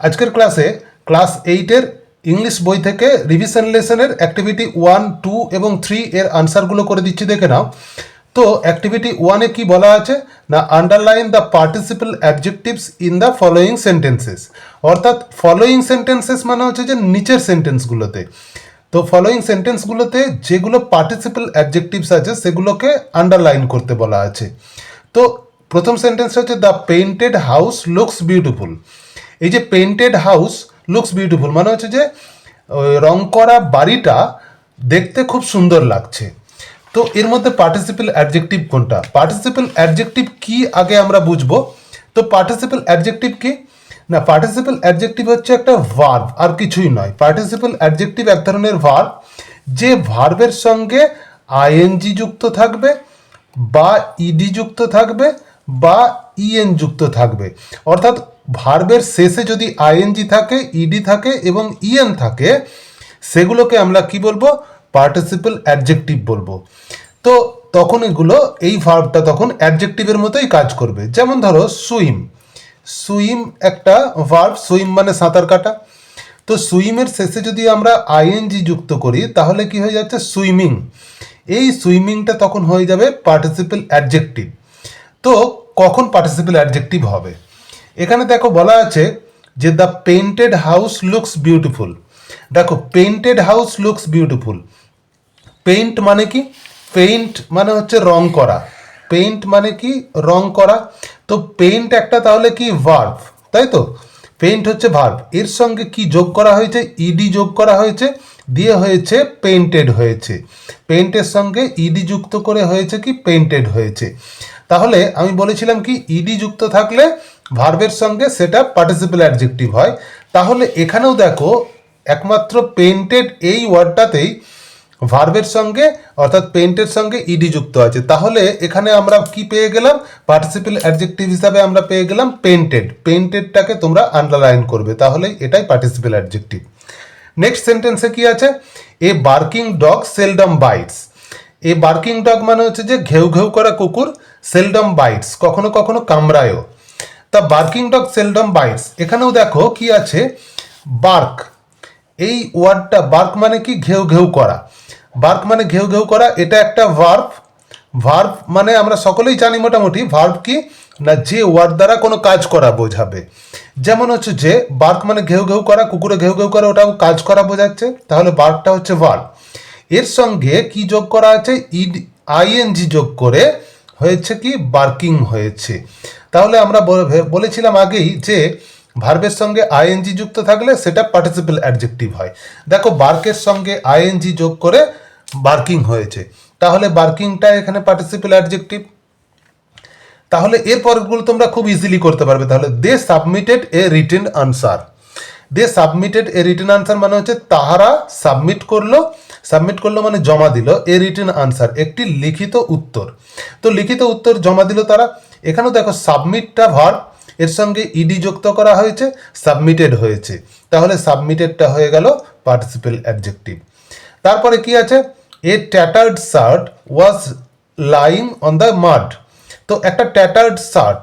আজকের ক্লাসে class 8-এর English বই থেকে রিভিশন লেসনের অ্যাক্টিভিটি 1, 2 এবং 3 এর আনসারগুলো করে দিচ্ছি, দেখে নাও। তো অ্যাক্টিভিটি 1-এ কি বলা আছে না, underline the participle adjectives in the following sentences. অর্থাৎ ফলোয়িং সেন্টেন্সেস মানে হচ্ছে যে নিচের সেন্টেন্সগুলোতে। তো ফলোয়িং সেন্টেন্সগুলোতে যেগুলো পার্টিসিপল অ্যাডজেক্টিভস আছে সেগুলোকে আন্ডারলাইন করতে বলা আছে। তো প্রথম সেন্টেন্সটা হচ্ছে the painted house looks beautiful. এই যে পেইন্টেড হাউস লুকস বিউটিফুল মানে হচ্ছে যে রং করা বাড়িটা দেখতে খুব সুন্দর লাগছে। তো এর মধ্যে পার্টিসিপল অ্যাডজেক্টিভ কোনটা? পার্টিসিপল অ্যাডজেক্টিভ কি আগে আমরা বুঝবো। তো পার্টিসিপল অ্যাডজেক্টিভ কি না, পার্টিসিপল অ্যাডজেক্টিভ হচ্ছে একটা ভার্ব, আর কিছুই নয়। পার্টিসিপল অ্যাডজেক্টিভ এক ধরনের ভার্ব, যে ভার্বের সঙ্গে আইএনজি যুক্ত থাকবে বা ইডি যুক্ত থাকবে বা ইএন যুক্ত থাকবে। অর্থাৎ ভার্বের শেষে যদি আইএনজি থাকে, ইডি থাকে এবং ইএন থাকে, সেগুলোকে আমরা কি বলবো? পার্টিসিপল অ্যাডজেক্টিভ বলবো। তো তখন এগুলো, এই ভার্বটা তখন অ্যাডজেক্টিভের মতোই কাজ করবে। যেমন ধরো সুইম, সুইম একটা ভার্ব, সুইম মানে সাঁতার কাটা। তো সুইমের শেষে যদি আমরা আইএনজি যুক্ত করি তাহলে কি হয়ে যাচ্ছে? সুইমিং। এই সুইমিংটা তখন হয়ে যাবে পার্টিসিপল অ্যাডজেক্টিভ। তো কখন পার্টিসিপল অ্যাডজেক্টিভ হবে? এখানে দেখো বলা আছে যে the painted house looks beautiful. দেখো painted house looks beautiful, paint মানে কি? পেইন্ট মানে হচ্ছে রং করা। পেইন্ট মানে কি? রং করা। তো পেইন্ট একটা তাহলে কি ভার্ব, তাই তো? পেইন্ট হচ্ছে ভার্ব, এর সঙ্গে কি যোগ করা হয়েছে? ইডি যোগ করা হয়েছে, দিয়ে হয়েছে পেইন্টেড হয়েছে। পেইন্টের সঙ্গে ইডি যুক্ত করে হয়েছে কি? পেইন্টেড হয়েছে। তাহলে আমি বলেছিলাম কি, ইডি যুক্ত থাকলে ভার্বের সঙ্গে সেটা পার্টিসিপল অ্যাডজেক্টিভ হয়। তাহলে এখানেও দেখো একমাত্র পেইন্টেড এই ওয়ার্ডটাতেই ভার্বের সঙ্গে অর্থাৎ পেইন্টের সঙ্গে ইডি যুক্ত আছে। তাহলে এখানে আমরা কি পেয়ে গেলাম? পার্টিসিপল অ্যাডজেক্টিভ হিসাবে আমরা পেয়ে গেলাম পেইন্টেড। পেইন্টেডটাকে তোমরা আন্ডারলাইন করবে, তাহলে এটাই পার্টিসিপল অ্যাডজেক্টিভ। নেক্সট সেন্টেন্সে কি আছে? A barking dog seldom bites. A barking dog মানে হচ্ছে যে ঘেউ ঘেউ করা কুকুর, সেলডম বাইটস কখনো কখনো কামড়ায়ও। তা বার্কিং ডগ সেলডম বাইটস, এখানেও দেখো কি আছে? বার্ক, এই ওয়ার্ডটা বার্ক মানে কি? ঘেউ ঘেউ করা। বার্ক মানে ঘেউ ঘেউ করা, এটা একটা ভার্ব। ভার্ব মানে আমরা সকলেই জানি মোটামুটি ভার্ব কি না, যে ওয়ার্ড দ্বারা কোনো কাজ করা বোঝাবে। যেমন হচ্ছে যে বার্ক মানে ঘেউ ঘেউ করা, কুকুরে ঘেউ ঘেউ করা, ওটাও কাজ করা বোঝাচ্ছে। তাহলে বার্কটা হচ্ছে ভার্ব। এর সঙ্গে কি যোগ করা আছে? আইএনজি যোগ করে হয়েছে কি? বার্কিং হয়েছে। তাহলে আমরা বলেছিলাম আগেই যে ভার্বের সঙ্গে আইএনজি যুক্ত থাকলে সেটা পার্টিসিপল অ্যাডজেক্টিভ হয়। দেখো বার্কের সঙ্গে আইএনজি যোগ করে বার্কিং হয়েছে, তাহলে বার্কিংটা এখানে পার্টিসিপল অ্যাডজেক্টিভ। তাহলে এর পরগুলো তোমরা খুব ইজিলি করতে পারবে। তাহলে they submitted a written answer. They submitted a written answer মানে হচ্ছে তাহারা সাবমিট করলো। সাবমিট করলো মানে জমা দিল। এ রিটেন আনসার একটি লিখিত উত্তর। তো লিখিত উত্তর জমা দিল তারা। এখানেও দেখো সাবমিটটা ভার্ব, এর সঙ্গে ইডি যুক্ত করা হয়েছে, সাবমিটেড হয়েছে। তাহলে সাবমিটেডটা হয়ে গেল পার্টিসিপল অ্যাডজেক্টিভ। তারপরে কি আছে? A tattered shirt was lying on the mud. তো একটা ট্যাটার্ড শার্ট,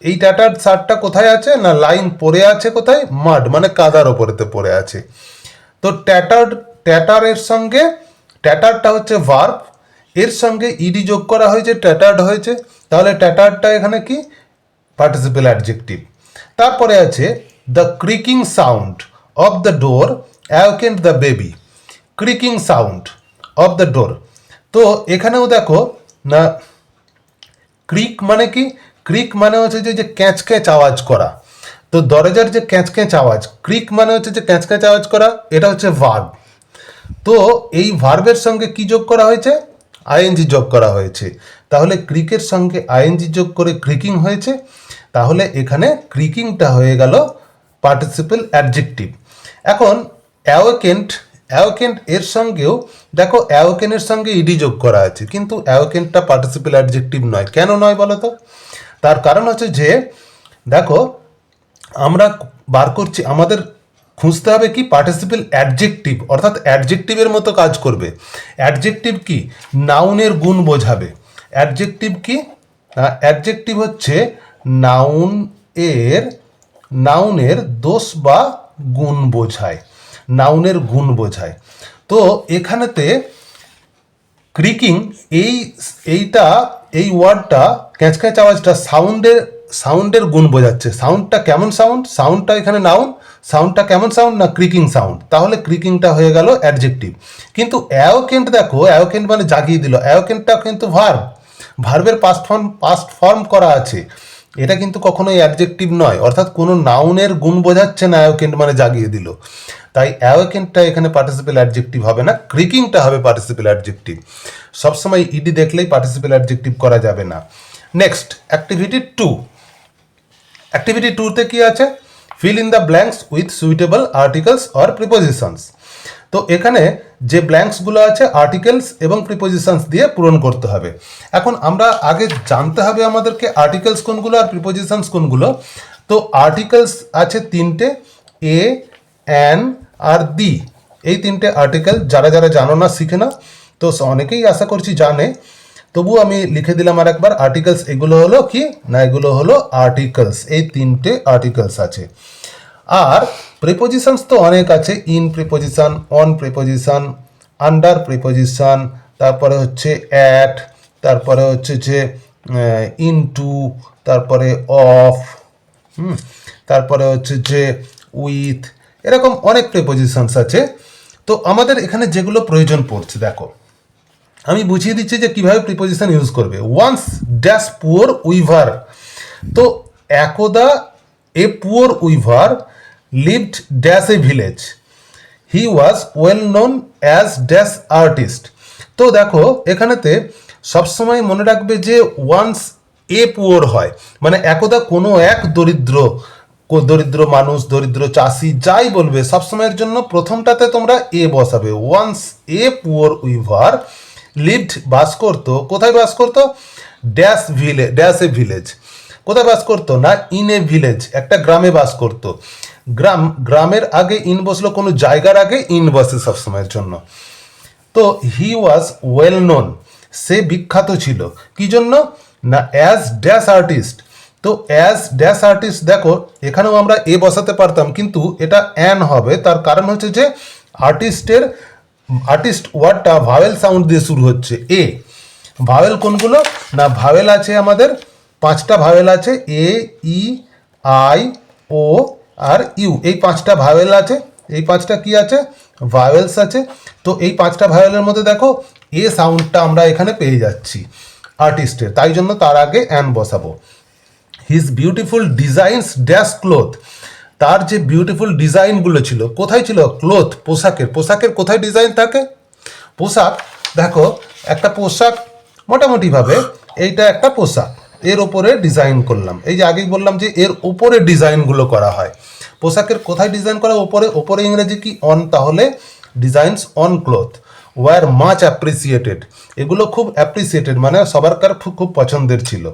এই ট্যাটার্ড শার্টটা কোথায় আছে না, লাইং পড়ে আছে কোথায়? মাড মানে কাদার ওপরেতে পড়ে আছে। তো ট্যাটারের সঙ্গে, ট্যাটারটা হচ্ছে ভার্ব, এর সঙ্গে ইডি যোগ করা হয়েছে, ট্যাটার্ড হয়েছে। তাহলে ট্যাটারটা এখানে কি? Participle adjective. তারপরে আছে the creaking sound of the door awakened the baby. Creaking sound of the door, তো এখানেও দেখো না, ক্রিক মানে কি? ক্রিক মানে হচ্ছে যে ক্যাঁচ ক্যাঁচ আওয়াজ করা। তো দরজার যে ক্যাঁচ ক্যাঁচ আওয়াজ, ক্রিক মানে হচ্ছে যে ক্যাঁচ ক্যাঁচ আওয়াজ করা, এটা হচ্ছে ভার্ব। তো এই ভার্বের সঙ্গে কি যোগ করা হয়েছে? আইএনজি যোগ করা হয়েছে। তাহলে ক্রিকের সঙ্গে আইএনজি যোগ করে ক্রিকিং হয়েছে। তাহলে এখানে ক্রিকিংটা হয়ে গেল পার্টিসিপল অ্যাডজেক্টিভ। এখন অ্যাওকেন্ট, অ্যাওকেন্ট এর সঙ্গেও দেখো অ্যাওকেনের সঙ্গে ইডি যোগ করা আছে, কিন্তু অ্যাওকেন্টটা পার্টিসিপল অ্যাডজেক্টিভ নয়। কেন নয় বলো তো? তার কারণ হচ্ছে যে দেখো আমরা বার করছি, আমাদের খুঁজতে হবে কি? পার্টিসিপল অ্যাডজেক্টিভ, অর্থাৎ অ্যাডজেক্টিভের মতো কাজ করবে। অ্যাডজেক্টিভ কি? নাউনের গুণ বোঝাবে। অ্যাডজেক্টিভ কি? অ্যাডজেক্টিভ হচ্ছে নাউন এর নাউনের দোষ বা গুণ বোঝায়, নাউনের গুণ বোঝায়। তো এখানেতে ক্রিকিং এই ওয়ার্ডটা ক্যাঁচক্যাঁচ আওয়াজটা সাউন্ডের গুণ বোঝাচ্ছে। সাউন্ডটা কেমন সাউন্ডটা এখানে নাউন, সাউন্ডটা কেমন সাউন্ড না ক্রিকিং সাউন্ড, তাহলে ক্রিকিংটা হয়ে গেল অ্যাডজেক্টিভ। কিন্তু অ্যাওকেন্ট দেখো, অ্যাওকেন্ট মানে জাগিয়ে দিল, অ্যাওকেন্টটা কিন্তু ভার্বের পাস্ট ফর্ম করা আছে, এটা কিন্তু কখনোই অ্যাডজেক্টিভ নয়, অর্থাৎ কোনো নাউনের গুণ বোঝাচ্ছে না অ্যাওকেন্ট মানে জাগিয়ে দিল। তাই অ্যাওকেন্টটা এখানে পার্টিসিপেল অ্যাডজেক্টিভ হবে না, ক্রিকিংটা হবে পার্টিসিপেল অ্যাডজেক্টিভ। সবসময় ইডি দেখলেই পার্টিসিপেল অ্যাডজেক্টিভ করা যাবে না। Next activity 2। অ্যাক্টিভিটি 2তে কি আছে? Fill in the blanks with suitable articles or prepositions. তো এখানে যে ব্ল্যাঙ্কসগুলো আছে আর্টিকেলস এবং প্রিপোজিশনস দিয়ে পূরণ করতে হবে। এখন আমরা আগে জানতে হবে আমাদেরকে আর্টিকেলস কোনগুলো আর প্রিপোজিশনস কোনগুলো। তো আর্টিকেলস আছে তিনটে, এ, অ্যান আর দি, এই তিনটে আর্টিকেল। যারা যারা জানো না শিখে না, তো অনেকেই আশা করছি জানে, তবু আমি লিখে দিলাম আর একবার। আর্টিকেলস এগুলো হলো কি না, এগুলো হলো আর্টিকেলস, এই তিনটে আর্টিকেলস আছে। আর প্রিপোজিশনস তো অনেক আছে, in preposition, on preposition, under preposition, তারপরে হচ্ছে অ্যাট, তারপরে হচ্ছে যে ইনটু, তারপরে অফ, তারপরে হচ্ছে যে উইথ, এরকম অনেক প্রিপোজিশনস আছে। তো আমাদের এখানে যেগুলো প্রয়োজন পড়ছে দেখো, আমি বুঝিয়ে দিচ্ছি যে কিভাবে প্রিপোজিশন ইউজ করবে। ওয়ান্স ড্যাশ পুয়ার উইভার, তো একদা এ poor weaver lived dash a village, he was well known as dash artist. তো দেখো এখানেতে সবসময় মনে রাখবে যে ওয়ান্স এ পুয়ার হয় মানে একদা কোনো এক দরিদ্র মানুষ, দরিদ্র চাষি, যাই বলবে সবসময়ের জন্য প্রথমটাতে তোমরা এ বসাবে। Once a poor weaver lived, বাস করতো, কোথায় বাস করতো? ড্যাশ এ ভিলেজ, কোথায় বাস করতো না ইন এ ভিলেজ, একটা গ্রামে বাস করতো। গ্রামের আগে ইন বসলো, কোনো জায়গার আগে ইন বসে সবসময়ের জন্য। তো হি ওয়াজ ওয়েল নোন, সে বিখ্যাত ছিল কি জন্য না অ্যাজ ড্যাশ আর্টিস্ট। তো অ্যাজ ড্যাশ আর্টিস্ট দেখো এখানেও আমরা এ বসাতে পারতাম, কিন্তু এটা অ্যান হবে। তার কারণ হচ্ছে যে আর্টিস্ট ওয়ার্ডটা ভাওয়েল সাউন্ড দিয়ে শুরু হচ্ছে। এ ভাওয়েল কোনগুলো না, ভাওয়েল আছে আমাদের 5টা ভাওয়েল আছে, এ, ই, আই, ও আর ইউ, এই 5টা ভাওয়েল আছে। এই 5টা কি আছে? ভাওয়েলস আছে। তো এই 5টা ভাওয়েলের মধ্যে দেখো এ সাউন্ডটা আমরা এখানে পেয়ে যাচ্ছি আর্টিস্টের, তাই জন্য তার আগে অ্যান বসাবো। His beautiful designs dash cloth, তার যে বিউটিফুল ডিজাইনগুলো ছিল কোথায় ছিল? ক্লোথ, পোশাকের কোথায় ডিজাইন থাকে? পোশাক দেখো, একটা পোশাক মোটামুটিভাবে এইটা একটা পোশাক, এর ওপরে ডিজাইন করলাম। এই যে আগেই বললাম যে এর ওপরে ডিজাইনগুলো করা হয়। পোশাকের কোথায় ডিজাইন করা? ওপরে ইংরেজি কি? অন, তাহলে designs on cloth. Were much appreciated, এগুলো খুব অ্যাপ্রিসিয়েটেড মানে সবার খুব পছন্দের ছিল।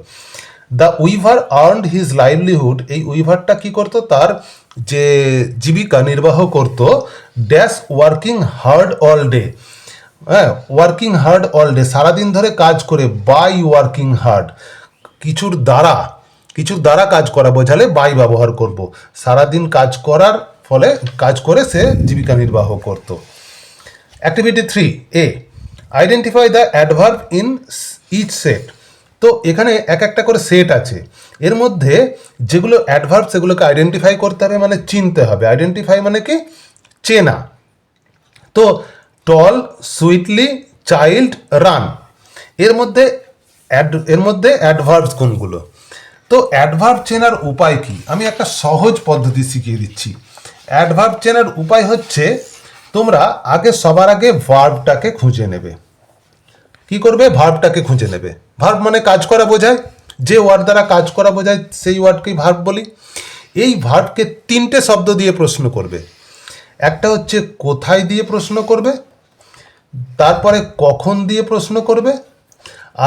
The weaver earned his livelihood, এই উইভারটা কি করতো? তার যে জীবিকা নির্বাহ করত dash working hard all day, হ্যাঁ ওয়ার্কিং হার্ড অল ডে, সারাদিন ধরে কাজ করে। বাই ওয়ার্কিং হার্ড, কিছুর দ্বারা কাজ করা বোঝালে বাই ব্যবহার করব। সারাদিন কাজ করার ফলে কাজ করে সে জীবিকা নির্বাহ করত। অ্যাক্টিভিটি 3 এ, identify the adverb in each set. তো এখানে এক একটা করে সেট আছে, এর মধ্যে যেগুলো অ্যাডভার্ব সেগুলোকে আইডেন্টিফাই করতে হবে, মানে চিনতে হবে। আইডেন্টিফাই মানে কি? চেনা। তো টল, সুইটলি, চাইল্ড, রান, এর মধ্যে অ্যাডভার্বস কোনগুলো? তো অ্যাডভার্ব চেনার উপায় কি? আমি একটা সহজ পদ্ধতি শিখিয়ে দিচ্ছি। অ্যাডভার্ব চেনার উপায় হচ্ছে তোমরা সবার আগে ভার্বটাকে খুঁজে নেবে। কি করবে? ভার্বটাকে খুঁজে নেবে। ভার্ব মানে কাজ করা বোঝায়, যে ওয়ার্ড দ্বারা কাজ করা বোঝায় সেই ওয়ার্ডকেই ভার্ব বলি। এই ভার্বকে 3টে শব্দ দিয়ে প্রশ্ন করবে। একটা হচ্ছে কোথায় দিয়ে প্রশ্ন করবে, তারপরে কখন দিয়ে প্রশ্ন করবে,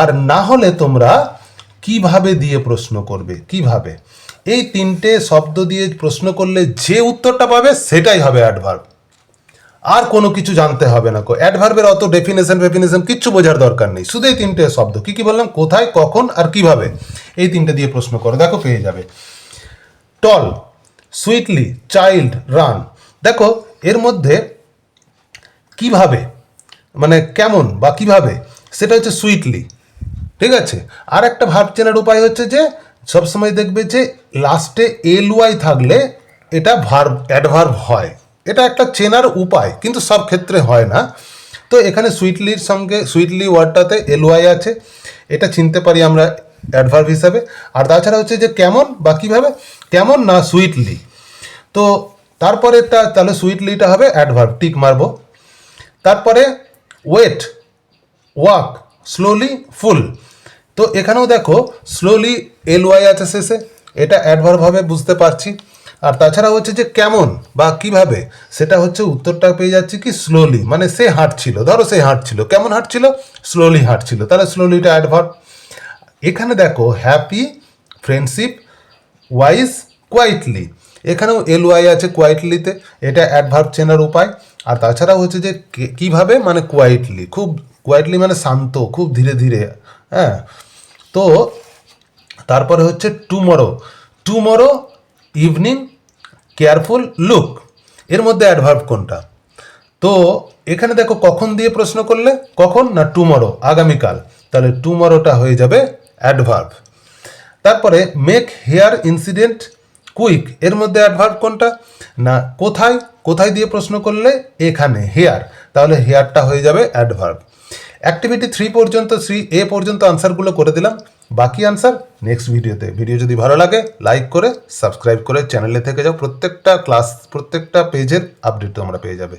আর না হলে তোমরা কিভাবে দিয়ে প্রশ্ন করবে। কিভাবে? এই 3টে শব্দ দিয়ে প্রশ্ন করলে যে উত্তরটা পাবে সেটাই হবে অ্যাডভার্ব। আর কোনো কিছু জানতে হবে না। অ্যাডভার্বের অত ডেফিনেশন কিচ্ছু বোঝার দরকার নেই, শুধু এই 3টে শব্দ। কি বললাম? কোথায়, কখন আর কিভাবে, এই 3টে দিয়ে প্রশ্ন করো, দেখো পেয়ে যাবে। টল, সুইটলি, চাইল্ড, রান। দেখো এর মধ্যে কিভাবে মানে কেমন বা কিভাবে সেটা হচ্ছে সুইটলি, ঠিক আছে। আর একটা ভার্ব চেনার উপায় হচ্ছে যে সবসময় দেখবে যে লাস্টে এল ওয়াই থাকলে এটা ভার্ব অ্যাডভার্ব হয়, এটা একটা চেনার উপায়, কিন্তু সব ক্ষেত্রে হয় না। তো এখানে সুইটলির সঙ্গে সুইটলি ওয়ার্ডটাতে এল ওয়াই আছে, এটা চিনতে পারি আমরা অ্যাডভার্ব হিসাবে। আর তাছাড়া হচ্ছে যে কেমন বা কীভাবে, কেমন না সুইটলি। তো তারপরেরটা তাহলে সুইটলিটা হবে অ্যাডভার্ব, টিক মারবো। তারপরে ওয়েট, ওয়াক, স্লোলি, ফুল। তো এখানেও দেখো স্লোলি এল ওয়াই আছে শেষে, এটা অ্যাডভার্ব হবে বুঝতে পারছি। আর তাছাড়া হচ্ছে যে কেমন বা কিভাবে, সেটা হচ্ছে উত্তরটা পেয়ে যাচ্ছি কি স্লোলি, মানে সে হাঁটছিল, ধরো সে হাঁটছিল, কেমন হাঁটছিল, স্লোলি হাঁটছিল, তাহলে স্লোলিটা অ্যাডভার্ব। এখানে দেখো হ্যাপি, ফ্রেন্ডশিপ, ওয়াইজ, কোয়াইটলি, এখানেও এল ওয়াই আছে কোয়াইটলিতে, এটা অ্যাডভার্ব চেনার উপায়। আর তাছাড়া হচ্ছে যে কিভাবে, মানে কোয়াইটলি, খুব কোয়াইটলি মানে শান্ত, খুব ধীরে ধীরে, হ্যাঁ। তো তারপরে হচ্ছে tomorrow, tomorrow, evening, careful, look, এর মধ্যে অ্যাডভার্ব কোনটা? তো এখানে দেখো কখন দিয়ে প্রশ্ন করলে, কখন না টুমরো, আগামীকাল, তাহলে টুমরোটা হয়ে যাবে অ্যাডভার্ব। তারপরে মেক হেয়ার ইনসিডেন্ট কুইক, এর মধ্যে অ্যাডভার্ব কোনটা না কোথায়, কোথায় দিয়ে প্রশ্ন করলে এখানে হেয়ার, তাহলে হেয়ারটা হয়ে যাবে অ্যাডভার্ব। অ্যাক্টিভিটি 3 পর্যন্ত 3A পর্যন্ত আনসারগুলো করে দিলাম, বাকি আনসার নেক্সট ভিডিওতে। ভিডিও যদি ভালো লাগে লাইক করে সাবস্ক্রাইব করে চ্যানেলে থেকে যাও, প্রত্যেকটা ক্লাস প্রত্যেকটা পেজের আপডেট তোমরা পেয়ে যাবে।